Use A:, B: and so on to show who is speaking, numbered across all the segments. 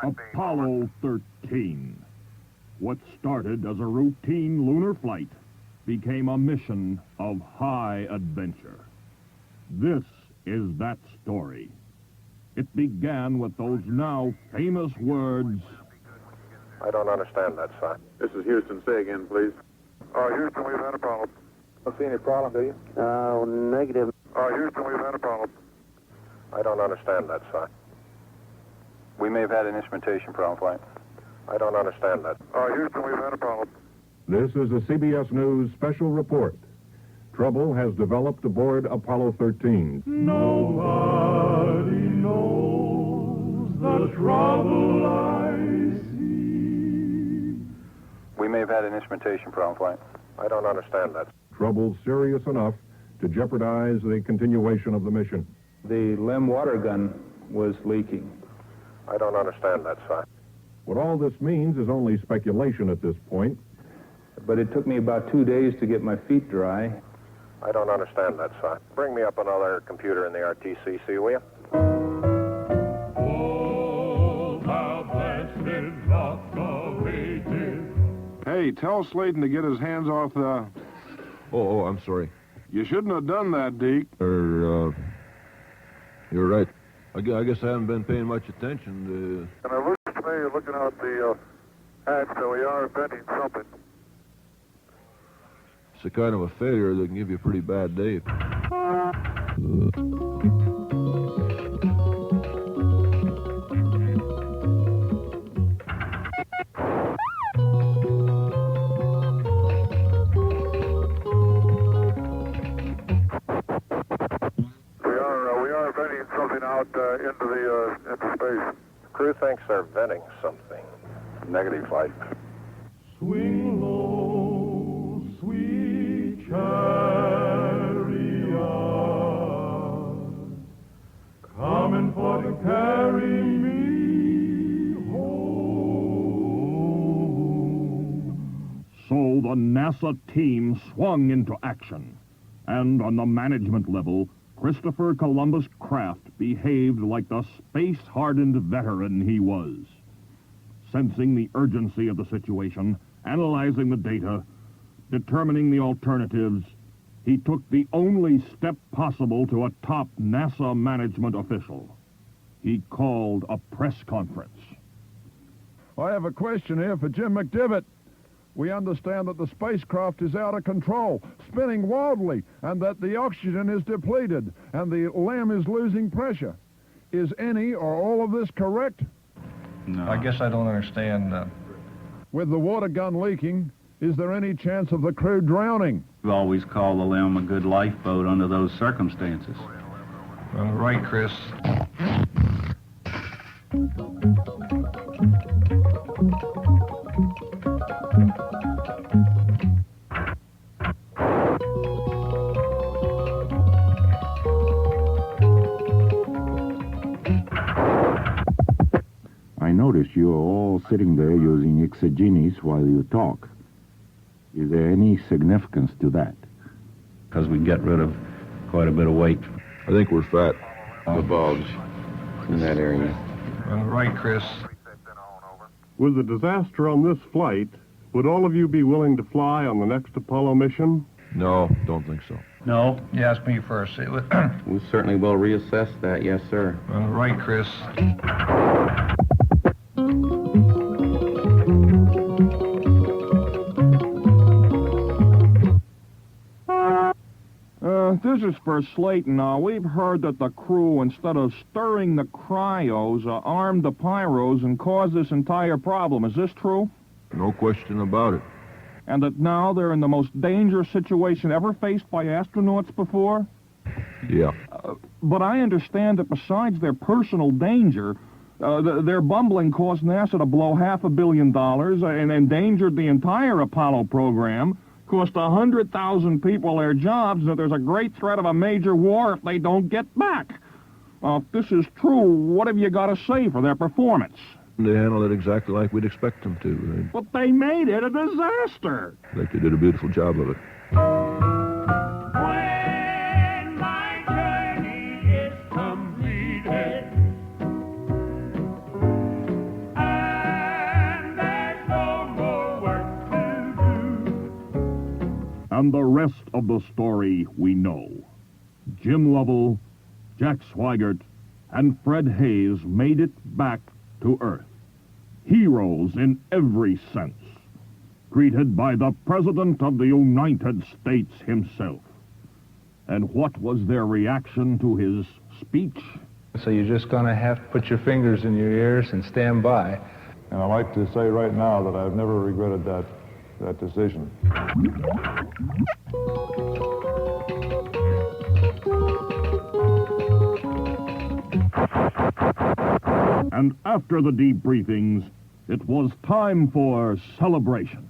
A: Apollo 13. What started as a routine lunar flight became a mission of high adventure. This is that story. It began with those now famous words,
B: I don't understand that, sir.
C: This is Houston. Say again, please.
B: Houston, we've had a problem.
C: Don't see any problem, do you?
D: Negative.
B: Houston, we've had a problem. I don't understand that, sir.
E: We may have had an instrumentation problem, flight.
B: I don't understand that. Houston, we've had a problem.
F: This is a CBS News special report. Trouble has developed aboard Apollo 13.
A: nobody knows the trouble I see.
E: We may have had an instrumentation problem, flight.
B: I don't understand that.
F: Trouble serious enough to jeopardize the continuation of the mission.
G: The LEM water gun was leaking.
B: I don't understand that, sir.
F: What all this means is only speculation at this point.
G: But it took me about 2 days to get my feet dry.
B: I don't understand that, sir. Bring me up another computer in the RTCC, will you?
A: Oh, how blessed rock of ages.
C: Hey, tell Slayton to get his hands off the...
H: Oh, I'm sorry.
C: You shouldn't have done that, Deke.
H: You're right. I guess I haven't been paying much attention.
B: And it looks to me, looking out the hatch, that we are inventing something.
H: It's a kind of a failure that can give you a pretty bad day.
B: We are venting something out into space. The crew thinks they're venting something. Negative, flight.
A: Swing low, sweet chariot, coming for to carry me home. So the NASA team swung into action, and on the management level, Christopher Columbus Kraft behaved like the space-hardened veteran he was. Sensing the urgency of the situation, analyzing the data, determining the alternatives, he took the only step possible to a top NASA management official. He called a press conference.
C: I have a question here for Jim McDivitt. We understand that the spacecraft is out of control, spinning wildly, and that the oxygen is depleted, and the LEM is losing pressure. Is any or all of this correct?
E: No.
I: I guess I don't understand.
C: With the water gun leaking, is there any chance of the crew drowning?
J: We always call the LEM a good lifeboat under those circumstances.
I: Right, Chris.
K: I notice you are all sitting there using exogenes while you talk. Is there any significance to that?
J: Because we get rid of quite a bit of weight.
H: I think we're fat.
J: The bulge in that area.
I: Right, Chris.
C: With the disaster on this flight, would all of you be willing to fly on the next Apollo mission?
H: No, don't think so.
J: No,
I: You asked me first.
J: we certainly will reassess that, yes, sir.
I: Right, Chris.
A: This is for Slayton. We've heard that the crew, instead of stirring the cryos, armed the pyros and caused this entire problem. Is this true?
H: No question about it.
A: And that now they're in the most dangerous situation ever faced by astronauts before?
H: Yeah.
A: But I understand that besides their personal danger, their bumbling caused NASA to blow $500 million and endangered the entire Apollo program, cost 100,000 people their jobs, and that there's a great threat of a major war if they don't get back. If this is true, what have you got to say for their performance?
H: They handled it exactly like we'd expect them to.
A: But they made it a disaster.
H: I think they did a beautiful job of it.
A: When my journey is completed And the rest of the story we know. Jim Lovell, Jack Swigert, and Fred Hayes made it back to Earth. Heroes in every sense. Greeted by the President of the United States himself. And what was their reaction to his speech?
G: So you're just going to have to put your fingers in your ears and stand by.
C: And I'd like to say right now that I've never regretted that decision.
A: And after the debriefings, it was time for celebration.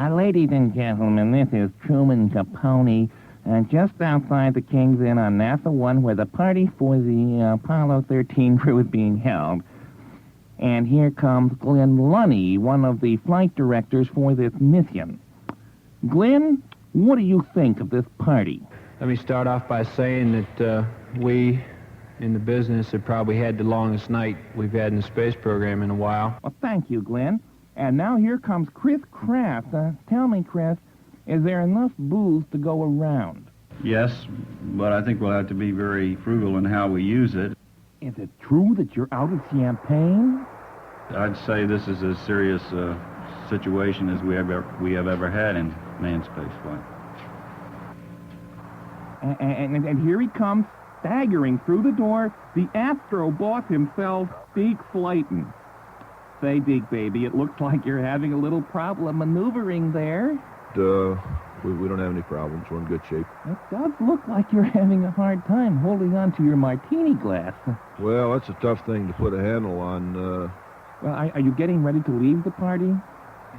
D: Ladies and gentlemen, this is Truman Capone, just outside the King's Inn on NASA 1, where the party for the Apollo 13 crew is being held. And here comes Glenn Lunny, one of the flight directors for this mission. Glenn, what do you think of this party?
G: Let me start off by saying that we in the business have probably had the longest night we've had in the space program in a while.
D: Well, thank you, Glenn. And now here comes Chris Kraft. Tell me, Chris, is there enough booze to go around?
J: Yes, but I think we'll have to be very frugal in how we use it.
D: Is it true that you're out of champagne?
J: I'd say this is as serious a situation as we have ever had in manned spaceflight.
D: And here he comes, staggering through the door, the Astro boss himself, Deke Flayton. Say, Deke, baby, it looks like you're having a little problem maneuvering there.
H: We don't have any problems. We're in good shape.
D: It does look like you're having a hard time holding on to your martini glass.
H: Well, that's a tough thing to put a handle on.
D: Well, are you getting ready to leave the party?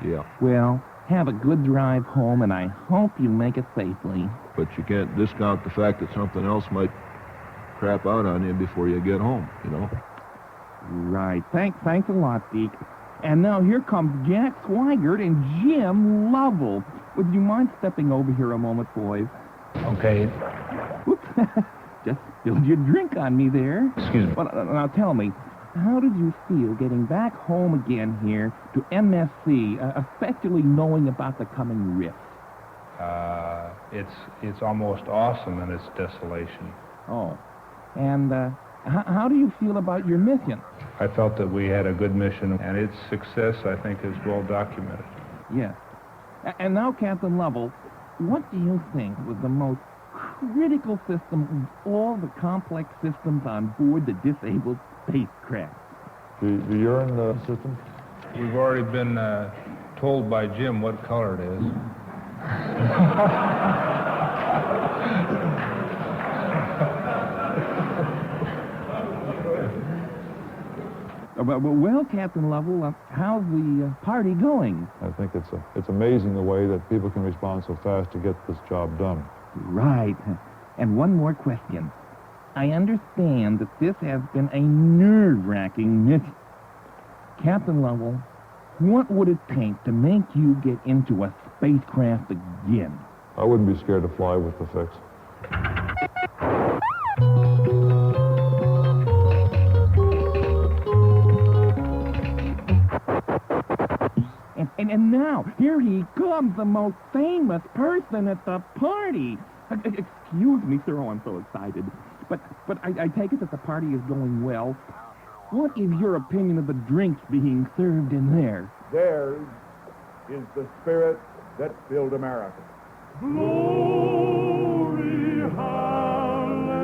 H: Yeah.
D: Well, have a good drive home, and I hope you make it safely.
H: But you can't discount the fact that something else might crap out on you before you get home, you know?
D: Right. Thanks a lot, Deke. And now here comes Jack Swigert and Jim Lovell. Would you mind stepping over here a moment, boys?
G: Okay.
D: Whoops. Just spilled your drink on me there.
G: Excuse me.
D: Well, now tell me, how did you feel getting back home again here to MSC, especially knowing about the coming rift?
G: It's almost awesome in its desolation.
D: Oh. And how do you feel about your mission?
G: I felt that we had a good mission, and its success, I think, is well documented.
D: Yes. And now, Captain Lovell, what do you think was the most critical system of all the complex systems on board the disabled spacecraft?
C: The urine system?
G: We've already been told by Jim what color it is.
D: Well, Captain Lovell, how's the party going?
C: I think it's amazing the way that people can respond so fast to get this job done.
D: Right. And one more question. I understand that this has been a nerve-wracking mission. Captain Lovell, what would it take to make you get into a spacecraft again?
C: I wouldn't be scared to fly with the fix.
D: And now, here he comes, the most famous person at the party. Excuse me, sir. Oh, I'm so excited. But I take it that the party is going well. What is your opinion of the drinks being served in there?
C: Theirs is the spirit that built America.
A: Glory, hallelujah.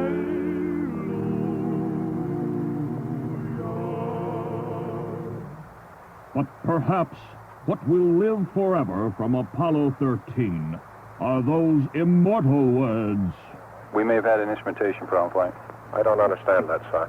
A: But perhaps what will live forever from Apollo 13 are those immortal words.
E: We may have had an instrumentation problem, Flight.
B: I don't understand that, sir.